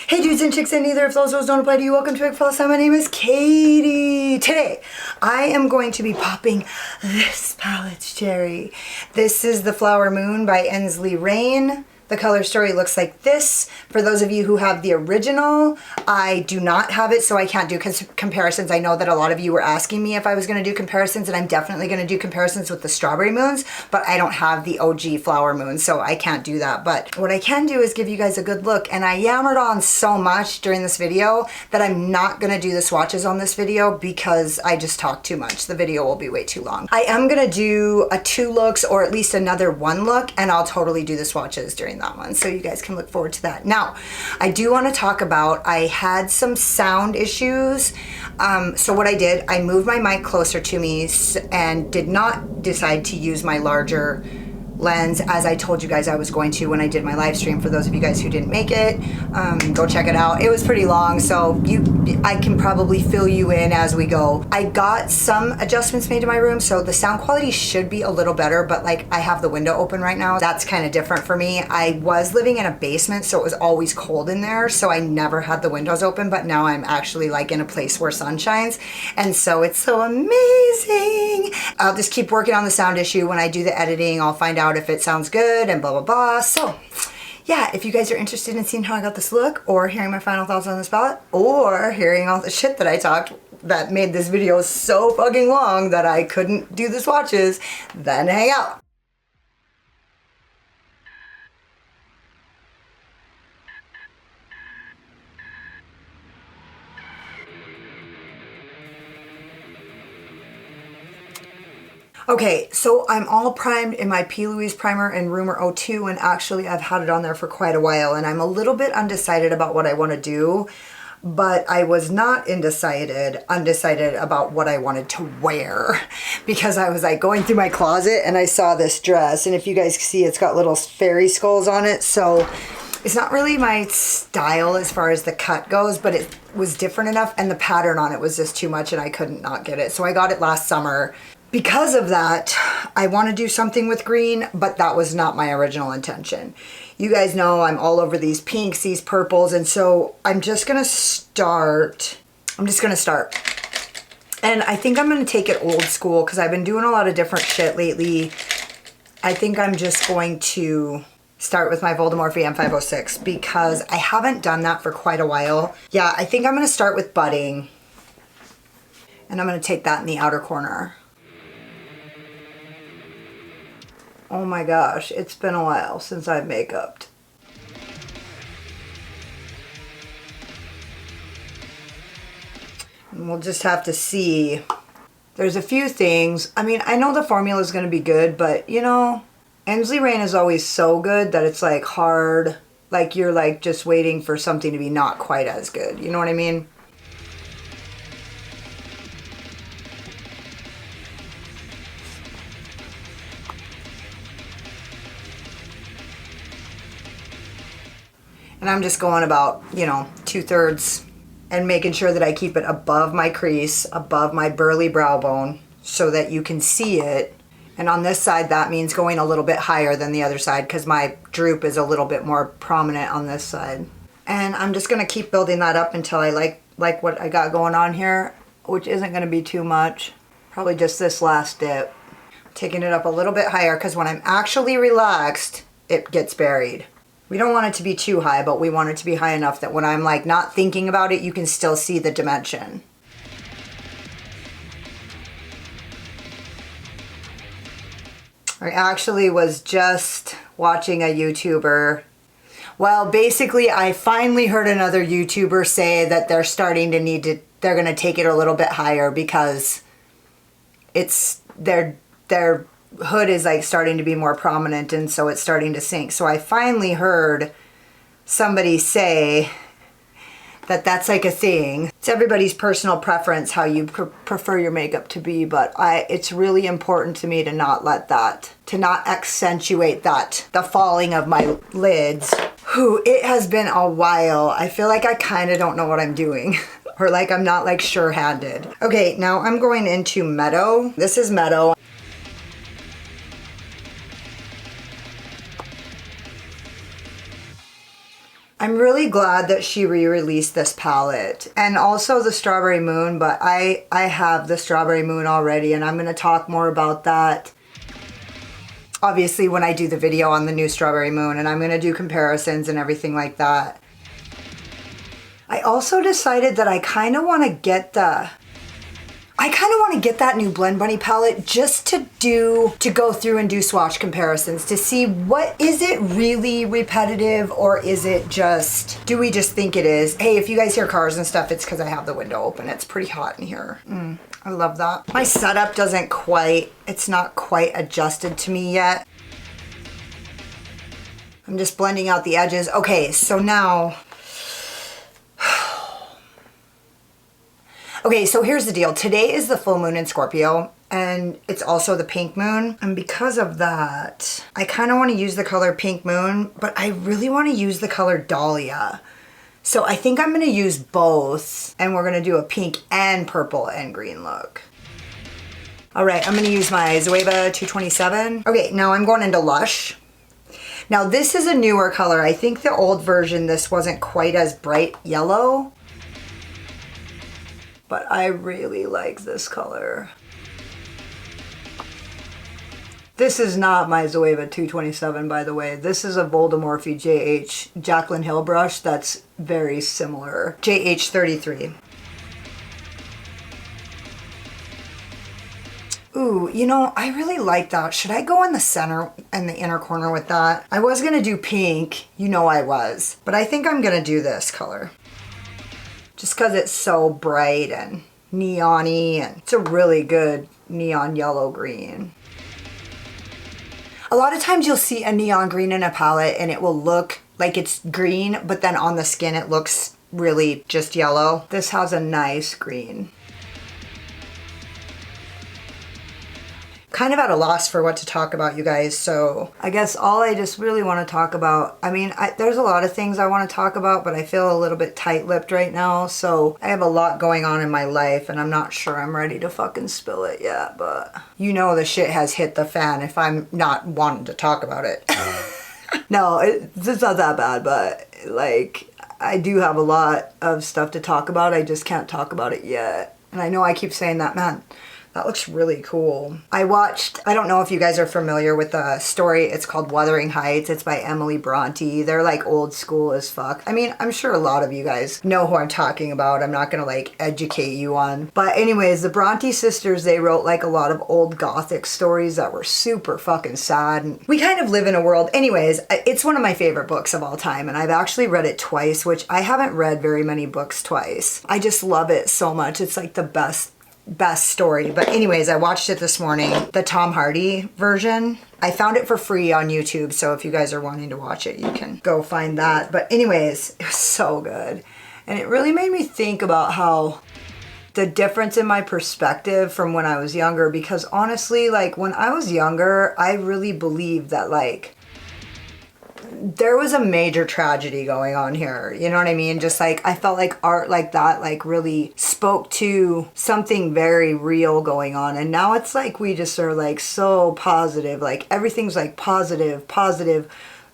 Hey dudes and chicks, and neither if those rules don't apply to you, welcome to Big Fella. My name is Katie. Today, I am going to be popping this palette cherry. This is the Flower Moon by Ensley Reign. The color story looks like this. For those of you who have the original, I do not have it, so I can't do comparisons. I know that a lot of you were asking me if I was going to do comparisons, and I'm definitely going to do comparisons with the Strawberry Moons, but I don't have the OG Flower Moon, so I can't do that. But what I can do is give you guys a good look, and I yammered on so much during this video that I'm not going to do the swatches on this video because I just talked too much. The video will be way too long. I am going to do a 2 looks or at least another 1 look, and I'll totally do the swatches during that one, so you guys can look forward to that. Now, I do want to talk about, I had some sound issues. So what I did, I moved my mic closer to me and did not decide to use my larger lens as I told you guys I was going to when I did my live stream. For those of you guys who didn't make it, go check it out. It was pretty long, so I can probably fill you in as we go. I got some adjustments made to my room, so the sound quality should be a little better, but like I have the window open right now. That's kind of different for me. I was living in a basement, so it was always cold in there, so I never had the windows open, but now I'm actually like in a place where sun shines, and so it's so amazing. I'll just keep working on the sound issue. When I do the editing, I'll find out if it sounds good and blah blah blah. So yeah, if you guys are interested in seeing how I got this look, or hearing my final thoughts on this palette, or hearing all the shit that I talked that made this video so fucking long that I couldn't do the swatches, then hang out. Okay, so I'm all primed in my P. Louise primer in Rumor 02, and actually I've had it on there for quite a while, and I'm a little bit undecided about what I want to do, but I was not undecided about what I wanted to wear, because I was like going through my closet and I saw this dress, and if you guys see, it's got little fairy skulls on it, so it's not really my style as far as the cut goes, but it was different enough, and the pattern on it was just too much and I couldn't not get it. So I got it last summer. Because of that, I want to do something with green, but that was not my original intention. You guys know I'm all over these pinks, these purples, and so I'm just going to start. And I think I'm going to take it old school because I've been doing a lot of different shit lately. I think I'm just going to start with my Voldemorphe M506 because I haven't done that for quite a while. Yeah, I think I'm going to start with budding, and I'm going to take that in the outer corner. Oh my gosh, it's been a while since I've make-upped. And we'll just have to see. There's a few things. I mean, I know the formula is going to be good, but you know, Ensley Reign is always so good that it's like hard. Like you're like just waiting for something to be not quite as good. You know what I mean? And I'm just going about, you know, 2/3 and making sure that I keep it above my crease, above my burly brow bone so that you can see it. And on this side, that means going a little bit higher than the other side because my droop is a little bit more prominent on this side. And I'm just going to keep building that up until I like what I got going on here, which isn't going to be too much. Probably just this last dip. Taking it up a little bit higher because when I'm actually relaxed, it gets buried. We don't want it to be too high, but we want it to be high enough that when I'm like not thinking about it, you can still see the dimension. I actually was just watching a YouTuber. Well, basically, I finally heard another YouTuber say that they're starting to they're going to take it a little bit higher because it's their hood is like starting to be more prominent, and so it's starting to sink. So I finally heard somebody say that that's like a thing. It's everybody's personal preference how you prefer your makeup to be, but it's really important to me to not let that, to not accentuate that, the falling of my lids. It has been a while. I feel like I kind of don't know what I'm doing. Or like I'm not like sure-handed. Okay, now I'm going into Meadow. This is Meadow. I'm really glad that she re-released this palette, and also the Strawberry Moon, but I have the Strawberry Moon already, and I'm going to talk more about that obviously when I do the video on the new Strawberry Moon, and I'm going to do comparisons and everything like that. I also decided that I kind of want to get that new Blend Bunny palette just to go through and do swatch comparisons to see what is it really repetitive, or is it just, do we just think it is? Hey, if you guys hear cars and stuff, it's because I have the window open. It's pretty hot in here. I love that. My setup it's not quite adjusted to me yet. I'm just blending out the edges. Okay, so now, okay, so here's the deal. Today is the full moon in Scorpio, and it's also the pink moon. And because of that, I kind of want to use the color Pink Moon, but I really want to use the color Dahlia. So I think I'm going to use both, and we're going to do a pink and purple and green look. All right, I'm going to use my Zoeva 227. Okay, now I'm going into Lush. Now this is a newer color. I think the old version, this wasn't quite as bright yellow, but I really like this color. This is not my Zoeva 227, by the way. This is a Voldomorphe JH Jaclyn Hill brush that's very similar. JH33. Ooh, you know, I really like that. Should I go in the center and the inner corner with that? I was gonna do pink, you know I was, but I think I'm gonna do this color. Just because it's so bright and neon-y, and it's a really good neon yellow green. A lot of times you'll see a neon green in a palette and it will look like it's green, but then on the skin it looks really just yellow. This has a nice green. Kind of at a loss for what to talk about, you guys, so I guess all I just really want to talk about, I mean, there's a lot of things I want to talk about, but I feel a little bit tight-lipped right now, so I have a lot going on in my life, and I'm not sure I'm ready to fucking spill it yet, but you know the shit has hit the fan if I'm not wanting to talk about it. No, it's not that bad, but like, I do have a lot of stuff to talk about, I just can't talk about it yet, and I know I keep saying that, man. That looks really cool. I don't know if you guys are familiar with the story. It's called Wuthering Heights. It's by Emily Bronte. They're like old school as fuck. I mean, I'm sure a lot of you guys know who I'm talking about. I'm not gonna like educate you on. But anyways, the Bronte sisters, they wrote like a lot of old gothic stories that were super fucking sad. And we kind of live in a world. Anyways, it's one of my favorite books of all time. And I've actually read it twice, which I haven't read very many books twice. I just love it so much. It's like the best story. But anyways, I watched it this morning, the Tom Hardy version. I found it for free on YouTube, so if you guys are wanting to watch it, you can go find that. But anyways, it was so good. And it really made me think about how the difference in my perspective from when I was younger, because honestly, like when I was younger, I really believed that like there was a major tragedy going on here, you know what I mean? Just like, I felt like art like that, like really spoke to something very real going on. And now it's like, we just are like so positive, like everything's like positive.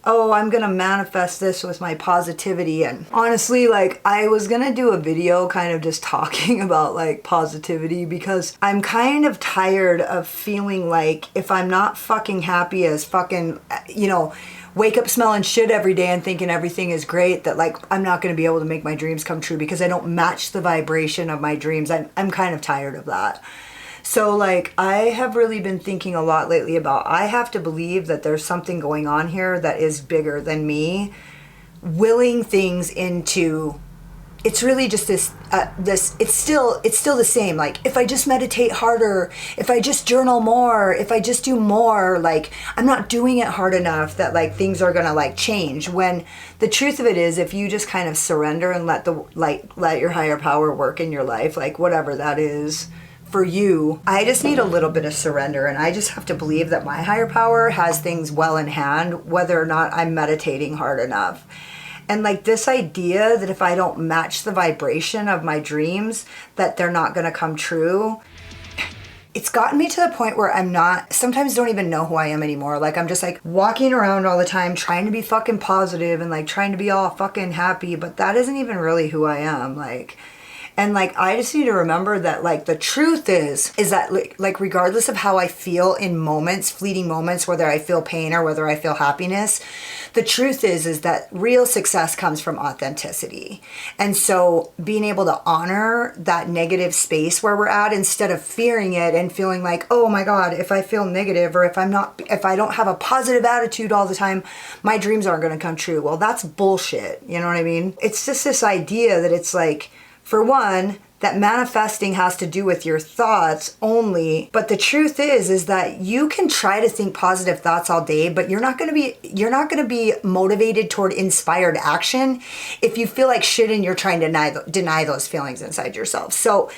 Oh, I'm gonna manifest this with my positivity. And honestly, like I was gonna do a video kind of just talking about like positivity, because I'm kind of tired of feeling like if I'm not fucking happy as fucking, you know, wake up smelling shit every day and thinking everything is great, that like I'm not going to be able to make my dreams come true because I don't match the vibration of my dreams. I'm kind of tired of that. So like I have really been thinking a lot lately about, I have to believe that there's something going on here that is bigger than me, willing things into. It's really just this, it's still the same. Like if I just meditate harder, if I just journal more, if I just do more, like I'm not doing it hard enough that like things are gonna like change. When the truth of it is, if you just kind of surrender and let your higher power work in your life, like whatever that is for you, I just need a little bit of surrender, and I just have to believe that my higher power has things well in hand, whether or not I'm meditating hard enough. And like this idea that if I don't match the vibration of my dreams, that they're not gonna come true. it's gotten me to the point where I'm not, sometimes don't even know who I am anymore. Like I'm just like walking around all the time trying to be fucking positive and like trying to be all fucking happy, but that isn't even really who I am. Like, and like I just need to remember that like the truth is that like regardless of how I feel in moments, fleeting moments, whether I feel pain or whether I feel happiness, the truth is that real success comes from authenticity. And so being able to honor that negative space where we're at instead of fearing it and feeling like, oh my God, if I feel negative or if I don't have a positive attitude all the time, my dreams aren't going to come true. Well, that's bullshit. You know what I mean? It's just this idea that it's like, for one, that manifesting has to do with your thoughts only. But the truth is that you can try to think positive thoughts all day, but you're not going to be motivated toward inspired action if you feel like shit and you're trying to deny those feelings inside yourself. So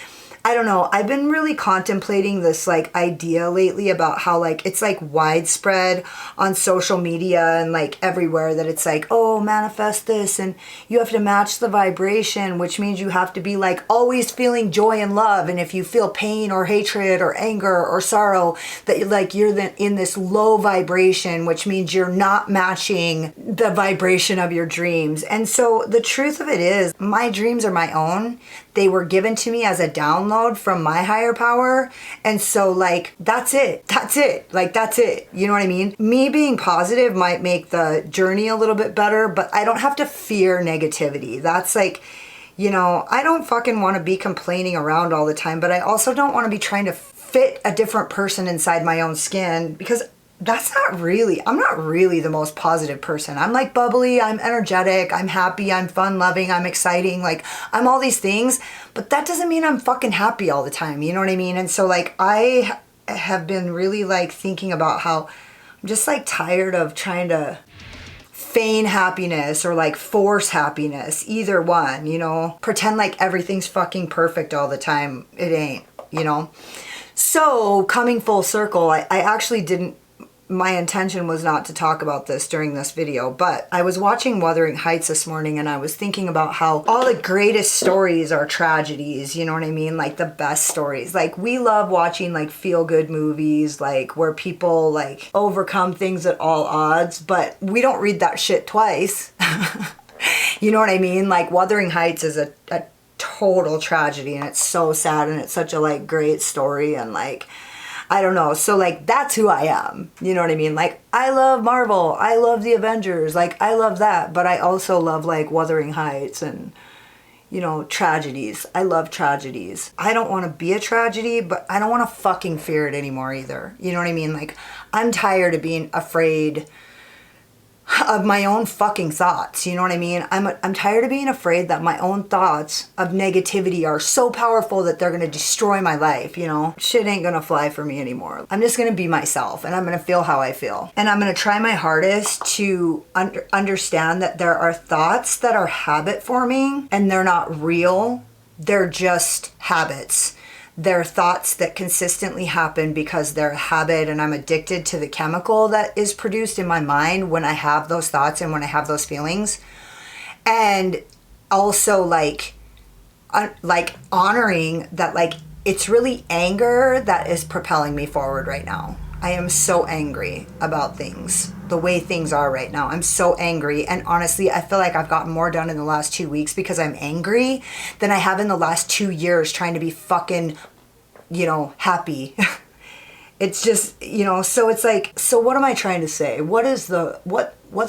I don't know. I've been really contemplating this like idea lately about how like it's like widespread on social media and like everywhere that it's like, oh, manifest this and you have to match the vibration, which means you have to be like always feeling joy and love. And if you feel pain or hatred or anger or sorrow, that like you're in this low vibration, which means you're not matching the vibration of your dreams. And so the truth of it is my dreams are my own. They were given to me as a download from my higher power. And so like, that's it. Like, that's it. You know what I mean? Me being positive might make the journey a little bit better, but I don't have to fear negativity. That's like, you know, I don't fucking want to be complaining around all the time, but I also don't want to be trying to fit a different person inside my own skin because I'm not really the most positive person. I'm like bubbly, I'm energetic, I'm happy, I'm fun loving, I'm exciting, like I'm all these things, but that doesn't mean I'm fucking happy all the time, you know what I mean? And so like I have been really like thinking about how I'm just like tired of trying to feign happiness or like force happiness, either one, you know? Pretend like everything's fucking perfect all the time. It ain't, you know? So coming full circle, I actually didn't, my intention was not to talk about this during this video, but I was watching Wuthering Heights this morning and I was thinking about how all the greatest stories are tragedies, you know what I mean? Like the best stories. Like we love watching like feel-good movies, like where people like overcome things at all odds, but we don't read that shit twice. You know what I mean? Like Wuthering Heights is a total tragedy and it's so sad and it's such a like great story and like I don't know. So like that's who I am. You know what I mean? Like I love Marvel. I love the Avengers. Like I love that. But I also love like Wuthering Heights and, you know, tragedies. I love tragedies. I don't want to be a tragedy, but I don't want to fucking fear it anymore either. You know what I mean? Like I'm tired of being afraid of my own fucking thoughts. You know what I mean? I'm tired of being afraid that my own thoughts of negativity are so powerful that they're going to destroy my life, you know? Shit ain't going to fly for me anymore. I'm just going to be myself and I'm going to feel how I feel. And I'm going to try my hardest to understand that there are thoughts that are habit forming and they're not real. They're just habits. They're thoughts that consistently happen because they're a habit and I'm addicted to the chemical that is produced in my mind when I have those thoughts and when I have those feelings. And also like honoring that like it's really anger that is propelling me forward right now. I am so angry about things, the way things are right now. I'm so angry. And honestly, I feel like I've gotten more done in the last 2 weeks because I'm angry than I have in the last 2 years trying to be fucking, you know, happy. It's just, you know, so it's like, so what am I trying to say? What's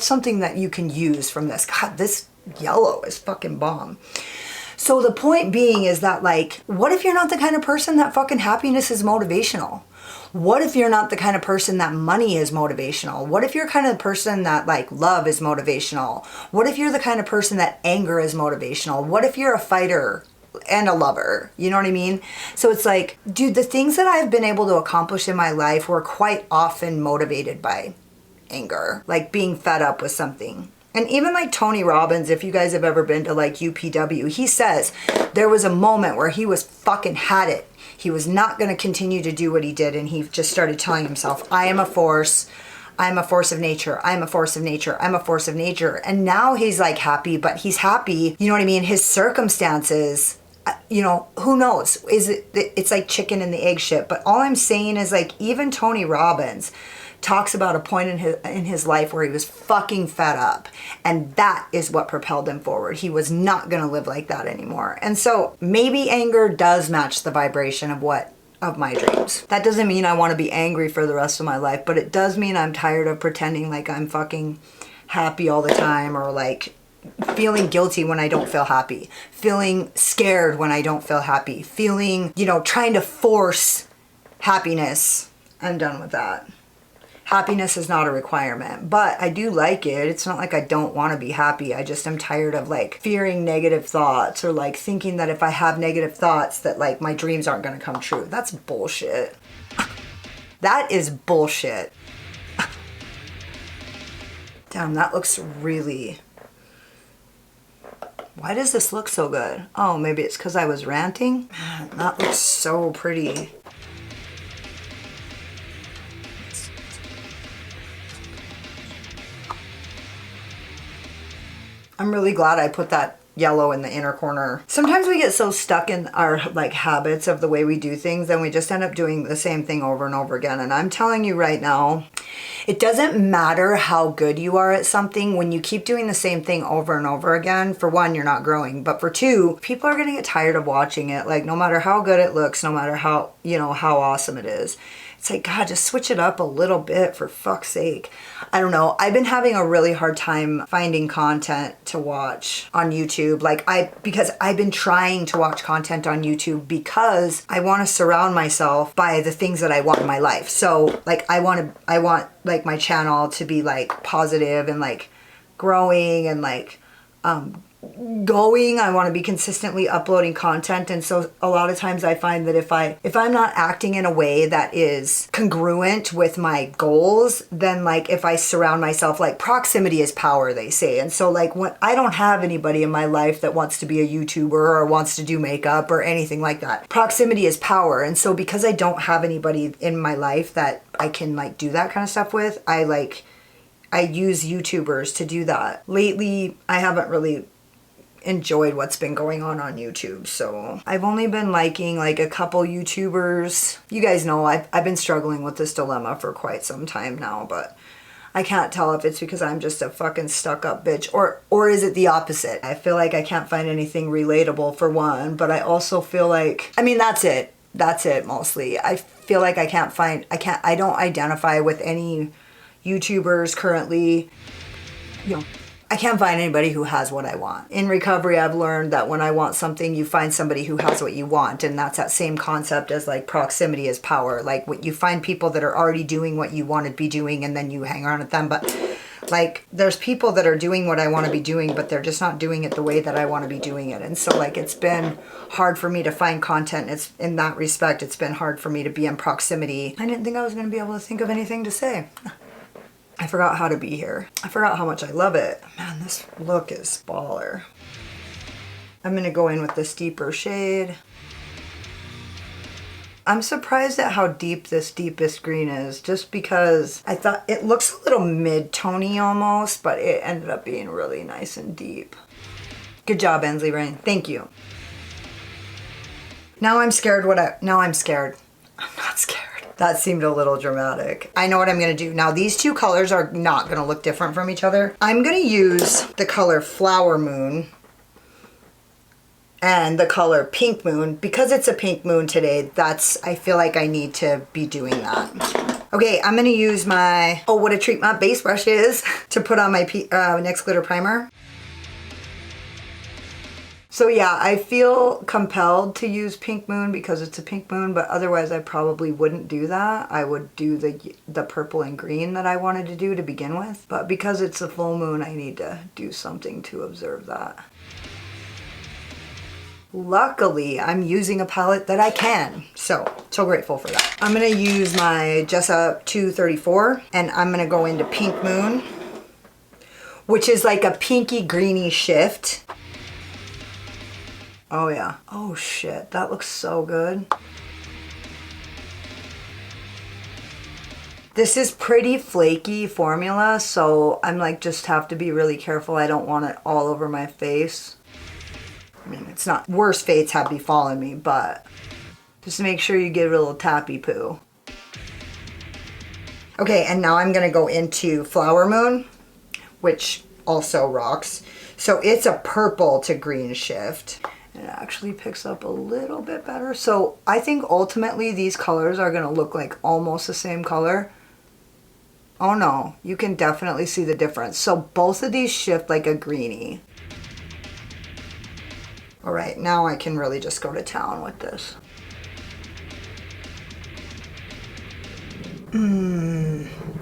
something that you can use from this? God, this yellow is fucking bomb. So the point being is that like, what if you're not the kind of person that fucking happiness is motivational? What if you're not the kind of person that money is motivational? What if you're kind of the person that like love is motivational? What if you're the kind of person that anger is motivational? What if you're a fighter and a lover? You know what I mean? So it's like, dude, the things that I've been able to accomplish in my life were quite often motivated by anger, like being fed up with something. And even like Tony Robbins, if you guys have ever been to like UPW, he says there was a moment where he was fucking had it. He was not going to continue to do what he did. And he just started telling himself, I am a force. I'm a force of nature. I'm a force of nature. I'm a force of nature. And now he's like happy, but he's happy. You know what I mean? His circumstances you know, who knows? It's like chicken and the egg shit. But all I'm saying is, like, even Tony Robbins talks about a point in his life where he was fucking fed up, and that is what propelled him forward. He was not gonna live like that anymore. And so maybe anger does match the vibration of my dreams. That doesn't mean I want to be angry for the rest of my life, but it does mean I'm tired of pretending like I'm fucking happy all the time, or like feeling guilty when I don't feel happy, feeling scared when I don't feel happy, feeling, you know, trying to force happiness. I'm done with that. Happiness is not a requirement, but I do like it. It's not like I don't want to be happy. I just am tired of like fearing negative thoughts, or like thinking that if I have negative thoughts that like my dreams aren't going to come true. That's bullshit. That is bullshit. Damn, that looks really... Why does this look so good? Oh, maybe it's because I was ranting? Man, that looks so pretty. I'm really glad I put that yellow in the inner corner. Sometimes we get so stuck in our like habits of the way we do things, and we just end up doing the same thing over and over again. And I'm telling you right now, it doesn't matter how good you are at something. When you keep doing the same thing over and over again, for one, you're not growing, but for two, people are gonna get tired of watching it. Like, no matter how good it looks, no matter how, you know, how awesome it is, it's like, God, just switch it up a little bit, for fuck's sake. I don't know. I've been having a really hard time finding content to watch on YouTube. Like, because I've been trying to watch content on YouTube because I want to surround myself by the things that I want in my life. So like, I want like my channel to be like positive and like growing and like, going. I want to be consistently uploading content. And so a lot of times I find that if I'm not acting in a way that is congruent with my goals, then like if I surround myself, like proximity is power, they say. And so like when I don't have anybody in my life that wants to be a YouTuber or wants to do makeup or anything like that, proximity is power. And so because I don't have anybody in my life that I can like do that kind of stuff with, I use YouTubers to do that. Lately, I haven't really enjoyed what's been going on YouTube, so I've only been liking like a couple YouTubers. You guys know I've been struggling with this dilemma for quite some time now, but I can't tell if it's because I'm just a fucking stuck-up bitch, or is it the opposite? I feel like I can't find anything relatable, for one, but I also feel like, I mean, that's it mostly. I feel like I don't identify with any YouTubers currently. You know, I can't find anybody who has what I want. In recovery, I've learned that when I want something, you find somebody who has what you want. And that's that same concept as like proximity is power. Like, when you find people that are already doing what you want to be doing, and then you hang around with them. But like, there's people that are doing what I want to be doing, but they're just not doing it the way that I want to be doing it. And so like, it's been hard for me to find content. It's in that respect, it's been hard for me to be in proximity. I didn't think I was going to be able to think of anything to say. I forgot how to be here. I forgot how much I love it. Man, this look is baller. I'm gonna go in with this deeper shade. I'm surprised at how deep this deepest green is, just because I thought it looks a little mid-tony almost, but it ended up being really nice and deep. Good job, Ensley Reign. Thank you. Now I'm scared now I'm scared. I'm not scared. That seemed a little dramatic. I know what I'm gonna do. Now these two colors are not gonna look different from each other. I'm gonna use the color Flower Moon and the color Pink Moon. Because it's a pink moon today, I feel like I need to be doing that. Okay, I'm gonna use my, oh, what a treat my base brush is, to put on my NYX Glitter Primer. So yeah, I feel compelled to use Pink Moon because it's a pink moon, but otherwise I probably wouldn't do that. I would do the purple and green that I wanted to do to begin with. But because it's a full moon, I need to do something to observe that. Luckily, I'm using a palette that I can. So grateful for that. I'm gonna use my Jessup 234, and I'm gonna go into Pink Moon, which is like a pinky greeny shift. Oh yeah. Oh shit, that looks so good. This is pretty flaky formula, so I'm like, just have to be really careful. I don't want it all over my face. I mean, it's not, worse fates have befallen me, but just make sure you give it a little tappy poo. Okay, and now I'm gonna go into Flower Moon, which also rocks. So it's a purple to green shift. It actually picks up a little bit better. So I think ultimately these colors are gonna look like almost the same color. Oh no, you can definitely see the difference. So both of these shift like a greenie. All right, now I can really just go to town with this.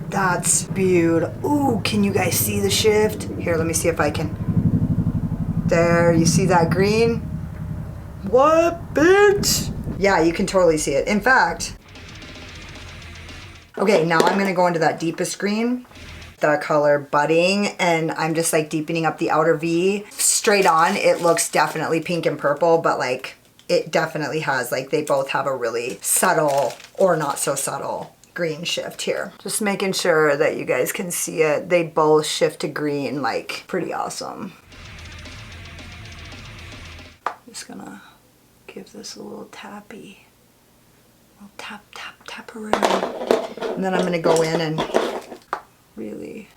That's beautiful. Ooh, can you guys see the shift? Here, let me see if I can. There, you see that green? What, bitch? Yeah, you can totally see it. In fact, okay, now I'm gonna go into that deepest green, the color Budding, and I'm just like deepening up the outer V. Straight on, it looks definitely pink and purple, but like it definitely has, like they both have a really subtle or not so subtle green shift here. Just making sure that you guys can see it. They both shift to green, like pretty awesome. Just gonna give this a little tappy. A little tap, tap, tap around. And then I'm gonna go in and really,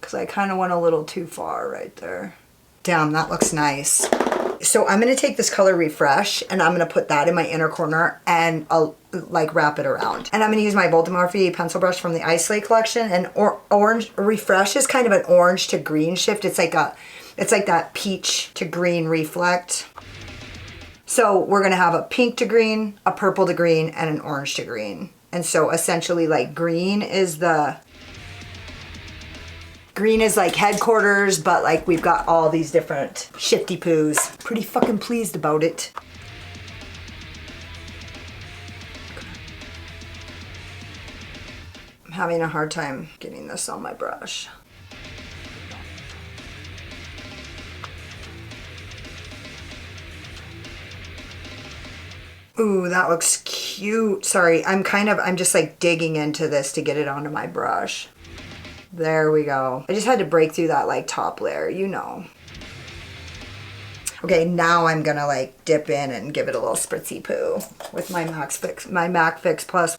because I kind of went a little too far right there. Damn, that looks nice. So I'm gonna take this color Refresh and I'm gonna put that in my inner corner and I'll like wrap it around. And I'm gonna use my Bold Morphe pencil brush from the Ensley collection, and orange Refresh is kind of an orange to green shift. It's like that peach to green reflect. So we're gonna have a pink to green, a purple to green, and an orange to green. And so essentially like green is like headquarters, but like we've got all these different shifty poos. Pretty fucking pleased about it. I'm having a hard time getting this on my brush. Ooh, that looks cute. Sorry, I'm just like digging into this to get it onto my brush. There we go. I just had to break through that like top layer, you know. Okay, now I'm gonna like dip in and give it a little spritzy poo with my MAC Fix Plus.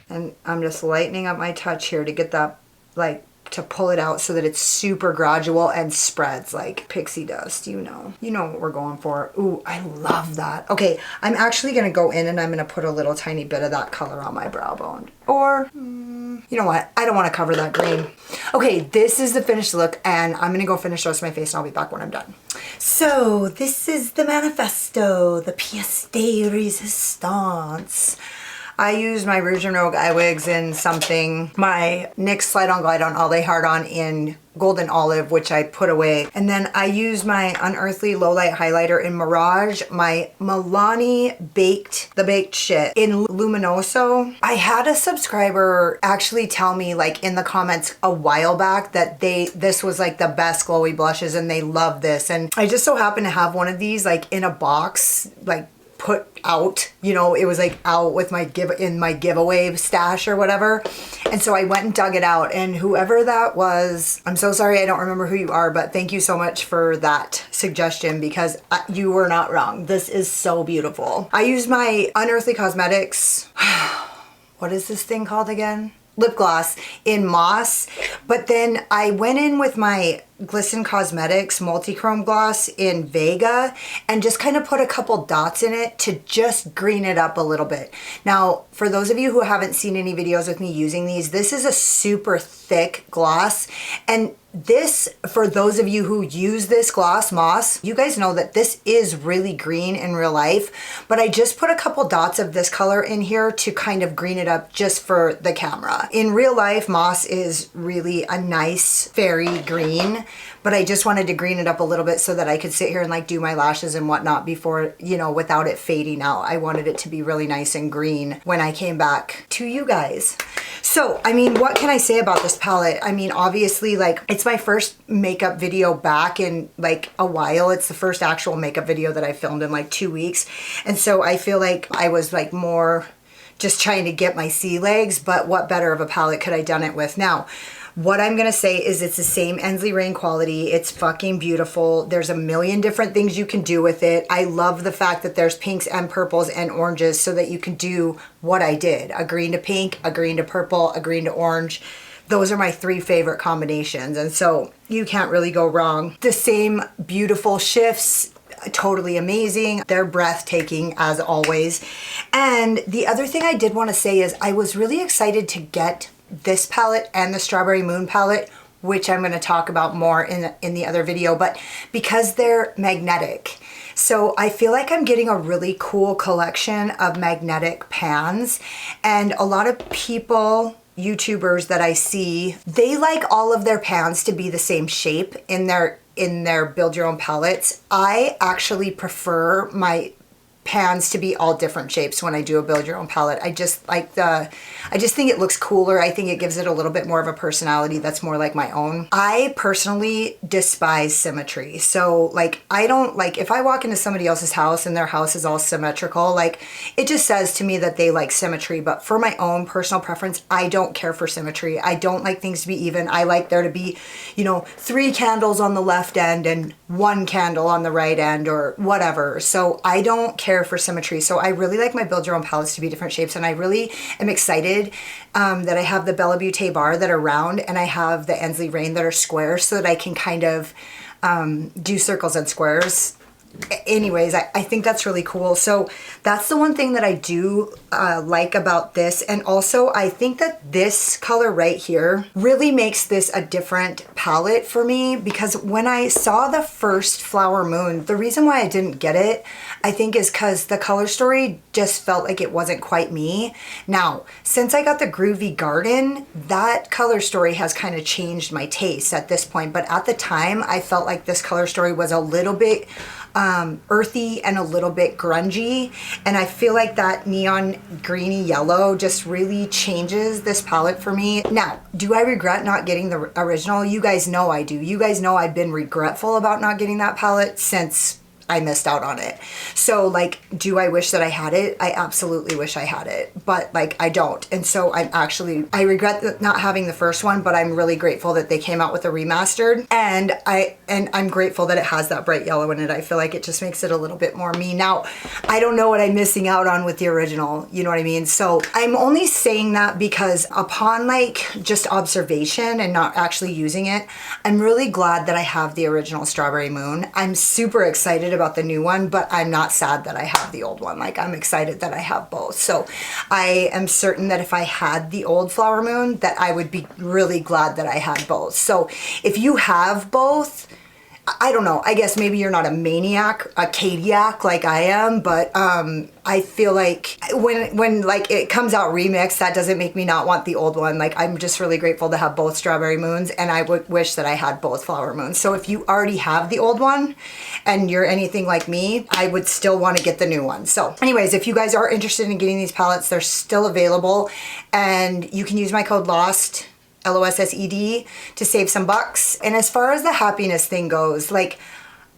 And I'm just lightening up my touch here to get that, like, to pull it out so that it's super gradual and spreads like pixie dust, you know. You know what we're going for. Ooh, I love that. Okay, I'm actually gonna go in and I'm gonna put a little tiny bit of that color on my brow bone. Or, you know what? I don't wanna cover that green. Okay, this is the finished look and I'm gonna go finish the rest of my face and I'll be back when I'm done. So, this is the manifesto, the pièce de résistance. I used my Rouge and Rogue eye wigs in something, my NYX Slide On Glide On All Day Hard On in Golden Olive, which I put away. And then I used my Unearthly Low Light Highlighter in Mirage, my Milani the baked shit in Luminoso. I had a subscriber actually tell me like in the comments a while back that this was like the best glowy blushes and they love this. And I just so happen to have one of these like in a box, like put out, you know, it was like out with my giveaway stash or whatever. And so I went and dug it out, and whoever that was, I'm so sorry, I don't remember who you are, but thank you so much for that suggestion because you were not wrong. This is so beautiful. I used my Unearthly Cosmetics, what is this thing called again? Lip gloss in Moss, but then I went in with my Glisten Cosmetics multi-chrome gloss in Vega and just kind of put a couple dots in it to just green it up a little bit. Now, for those of you who haven't seen any videos with me using these, this is a super thick gloss, and this, for those of you who use this gloss, Moss, you guys know that this is really green in real life, but I just put a couple dots of this color in here to kind of green it up just for the camera. In real life, Moss is really a nice fairy green, but I just wanted to green it up a little bit so that I could sit here and like do my lashes and whatnot before, you know, without it fading out. I wanted it to be really nice and green when I came back to you guys. So, I mean, what can I say about this palette? I mean, obviously, like, it's my first makeup video back in like a while. It's the first actual makeup video that I filmed in like 2 weeks. And so I feel like I was like more just trying to get my sea legs, but what better of a palette could I done it with? Now, What I'm gonna say is it's the same Ensley Reign quality. It's fucking beautiful. There's a million different things you can do with it. I love the fact that there's pinks and purples and oranges so that you can do what I did. A green to pink, a green to purple, a green to orange. Those are my 3 favorite combinations, and so you can't really go wrong. The same beautiful shifts, totally amazing. They're breathtaking as always. And the other thing I did want to say is I was really excited to get this palette and the Strawberry Moon palette, which I'm going to talk about more in the other video, but because they're magnetic. So I feel like I'm getting a really cool collection of magnetic pans, and a lot of people, YouTubers that I see, they like all of their pans to be the same shape in their build your own palettes. I actually prefer my pans to be all different shapes when I do a build your own palette. I just think it looks cooler. I think it gives it a little bit more of a personality that's more like my own. I personally despise symmetry. So like, I don't like, if I walk into somebody else's house and their house is all symmetrical, like it just says to me that they like symmetry. But for my own personal preference, I don't care for symmetry. I don't like things to be even. I like there to be, you know, 3 candles on the left end and 1 candle on the right end or whatever. So I don't care for symmetry. So I really like my build your own palettes to be different shapes, and I really am excited that I have the Bella Beauty bar that are round and I have the Ensley Reign that are square, so that I can kind of do circles and squares. Anyways, I think that's really cool. So that's the one thing that I do like about this. And also I think that this color right here really makes this a different palette for me, because when I saw the first Flower Moon, the reason why I didn't get it, I think is because the color story just felt like it wasn't quite me. Now, since I got the Groovy Garden, that color story has kind of changed my taste at this point. But at the time, I felt like this color story was a little bit earthy and a little bit grungy, and I feel like that neon greeny yellow just really changes this palette for me. Now, do I regret not getting the original? You guys know I do. You guys know I've been regretful about not getting that palette since I missed out on it. So like, do I wish that I had it? I absolutely wish I had it, but like I don't. And so I regret not having the first one, but I'm really grateful that they came out with a remastered, and I'm grateful that it has that bright yellow in it. I feel like it just makes it a little bit more me. Now, I don't know what I'm missing out on with the original, you know what I mean? So I'm only saying that because upon like just observation and not actually using it, I'm really glad that I have the original Strawberry Moon. I'm super excited about the new one, but I'm not sad that I have the old one. Like, I'm excited that I have both. So I am certain that if I had the old Flower Moon, that I would be really glad that I had both. So if you have both, I don't know, I guess maybe you're not a maniac, a Kadiac like I am, but I feel like when like it comes out remixed, that doesn't make me not want the old one. Like, I'm just really grateful to have both Strawberry Moons, and I would wish that I had both Flower Moons. So if you already have the old one and you're anything like me, I would still want to get the new one. So anyways, if you guys are interested in getting these palettes, they're still available, and you can use my code LOSSED, LOSSED, to save some bucks. And as far as the happiness thing goes, like,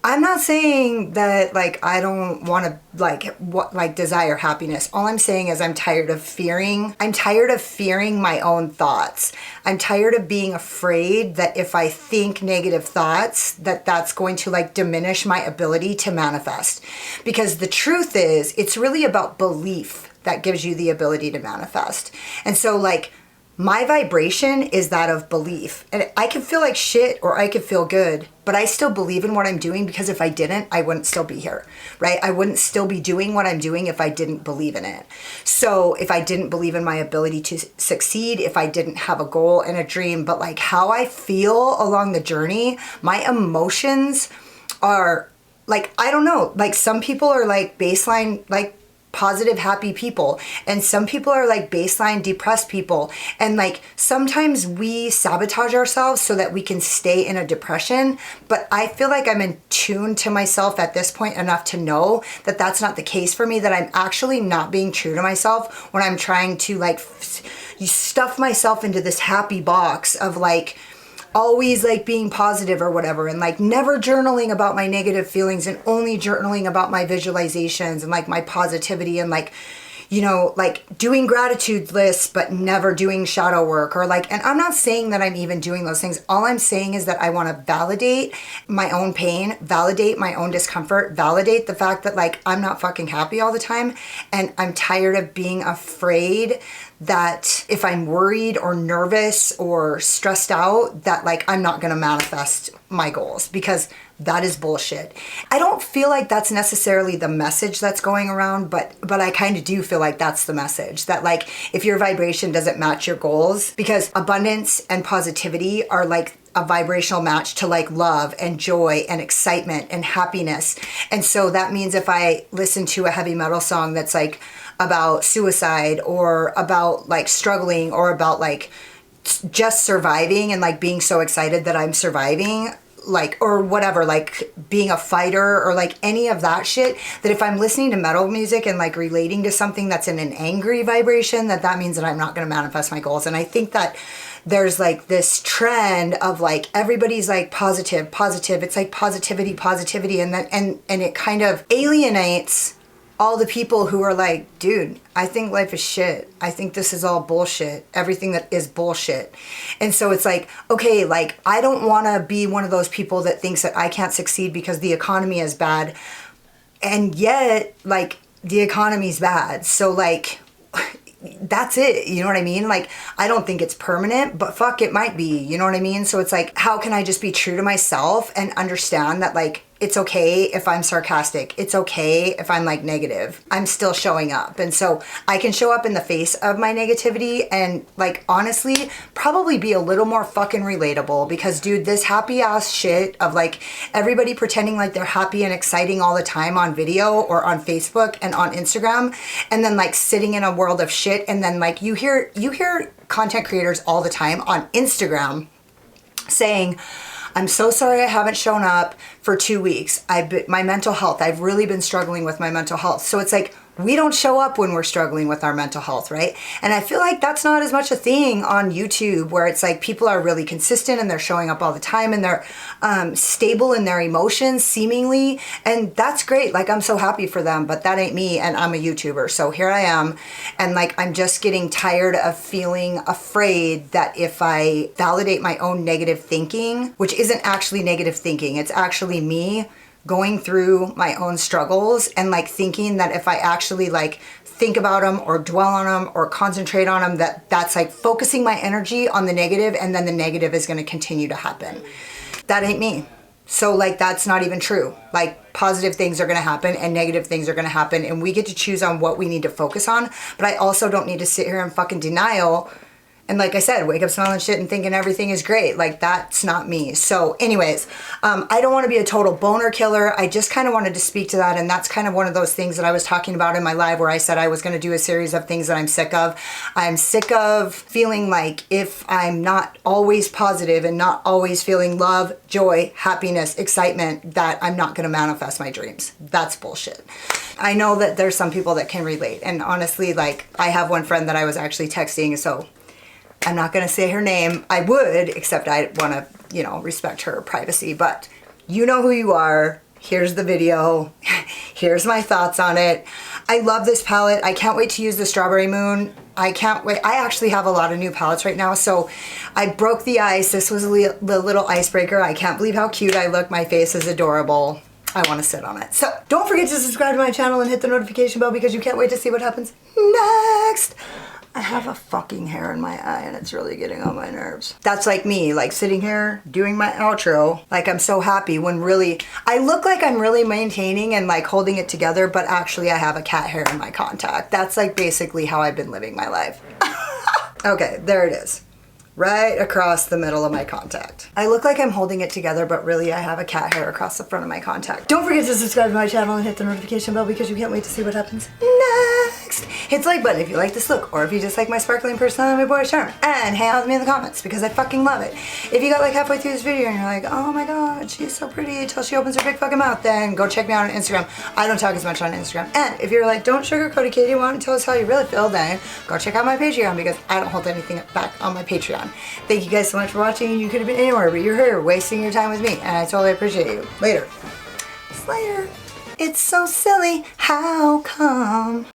I'm not saying that like I don't want to like desire happiness. All I'm saying is I'm tired of fearing. I'm tired of fearing my own thoughts. I'm tired of being afraid that if I think negative thoughts, that's going to like diminish my ability to manifest. Because the truth is, it's really about belief that gives you the ability to manifest. And so like, my vibration is that of belief. And I could feel like shit or I could feel good, but I still believe in what I'm doing, because if I didn't, I wouldn't still be here, right? I wouldn't still be doing what I'm doing if I didn't believe in it. So if I didn't believe in my ability to succeed, if I didn't have a goal and a dream, but like how I feel along the journey, my emotions are like, I don't know, like some people are like baseline, like positive, happy people, and some people are like baseline depressed people. And like sometimes we sabotage ourselves so that we can stay in a depression, but I feel like I'm in tune to myself at this point enough to know that that's not the case for me, that I'm actually not being true to myself when I'm trying to like stuff myself into this happy box of like always like being positive or whatever, and like never journaling about my negative feelings and only journaling about my visualizations and like my positivity, and like, you know, like doing gratitude lists, but never doing shadow work, or like, and I'm not saying that I'm even doing those things. All I'm saying is that I want to validate my own pain, validate my own discomfort, validate the fact that like I'm not fucking happy all the time. And I'm tired of being afraid that if I'm worried or nervous or stressed out, that like I'm not going to manifest my goals, because that is bullshit. I don't feel like that's necessarily the message that's going around, but I kind of do feel like that's the message, that like if your vibration doesn't match your goals, because abundance and positivity are like a vibrational match to like love and joy and excitement and happiness. And so that means if I listen to a heavy metal song that's like about suicide or about like struggling or about like just surviving and like being so excited that I'm surviving, like, or whatever, like being a fighter or like any of that shit, that if I'm listening to metal music and like relating to something that's in an angry vibration, that means that I'm not going to manifest my goals. And I think that there's like this trend of like everybody's like positive. It's like positivity, and that and it kind of alienates all the people who are like, dude, I think life is shit. I think this is all bullshit. Everything that is bullshit. And so it's like, okay, like I don't want to be one of those people that thinks that I can't succeed because the economy is bad. And yet, like, the economy's bad. So like, that's it. You know what I mean? Like, I don't think it's permanent, but fuck, it might be. You know what I mean? So it's like, how can I just be true to myself and understand that like, it's okay if I'm sarcastic. It's okay if I'm like negative. I'm still showing up. And so I can show up in the face of my negativity and like honestly probably be a little more fucking relatable, because dude, this happy ass shit of like everybody pretending like they're happy and exciting all the time on video or on Facebook and on Instagram, and then like sitting in a world of shit. And then like you hear content creators all the time on Instagram saying, I'm so sorry I haven't shown up for 2 weeks. My mental health, I've really been struggling with my mental health. So it's like, we don't show up when we're struggling with our mental health, right? And I feel like that's not as much a thing on YouTube, where it's like people are really consistent and they're showing up all the time and they're stable in their emotions seemingly. And that's great. Like, I'm so happy for them, but that ain't me. And I'm a YouTuber. So here I am. And like, I'm just getting tired of feeling afraid that if I validate my own negative thinking, which isn't actually negative thinking, it's actually me going through my own struggles and like thinking that if I actually like think about them or dwell on them or concentrate on them, that's like focusing my energy on the negative, and then the negative is going to continue to happen. That ain't me. So like, that's not even true. Like, positive things are going to happen and negative things are going to happen, and we get to choose on what we need to focus on. But I also don't need to sit here in fucking denial and like I said, wake up smelling shit and thinking everything is great. Like, that's not me. So anyways, I don't want to be a total boner killer. I just kind of wanted to speak to that. And that's kind of one of those things that I was talking about in my live, where I said I was going to do a series of things that I'm sick of. I'm sick of feeling like if I'm not always positive and not always feeling love, joy, happiness, excitement, that I'm not going to manifest my dreams. That's bullshit. I know that there's some people that can relate. And honestly, like, I have one friend that I was actually texting, so I'm not going to say her name. I would, except I want to, you know, respect her privacy. But you know who you are. Here's the video. Here's my thoughts on it. I love this palette. I can't wait to use the Strawberry Moon. I can't wait. I actually have a lot of new palettes right now. So I broke the ice. This was the little icebreaker. I can't believe how cute I look. My face is adorable. I want to sit on it. So don't forget to subscribe to my channel and hit the notification bell, because you can't wait to see what happens next. I have a fucking hair in my eye and it's really getting on my nerves. That's like me, like sitting here doing my outro, like I'm so happy, when really I look like I'm really maintaining and like holding it together, but actually I have a cat hair in my contact. That's like basically how I've been living my life. Okay, there it is. Right across the middle of my contact. I look like I'm holding it together, but really I have a cat hair across the front of my contact. Don't forget to subscribe to my channel and hit the notification bell, because you can't wait to see what happens next. Hit the like button if you like this look, or if you just like my sparkling personality and my boyish charm. And hang out with me in the comments, because I fucking love it. If you got like halfway through this video and you're like, oh my god, she's so pretty until she opens her big fucking mouth, then go check me out on Instagram. I don't talk as much on Instagram. And if you're like, don't sugarcoat it, Katie, want to tell us how you really feel, then go check out my Patreon, because I don't hold anything back on my Patreon. Thank you guys so much for watching. You could have been anywhere, but you're here wasting your time with me, and I totally appreciate you. Later. Slayer. It's so silly. How come?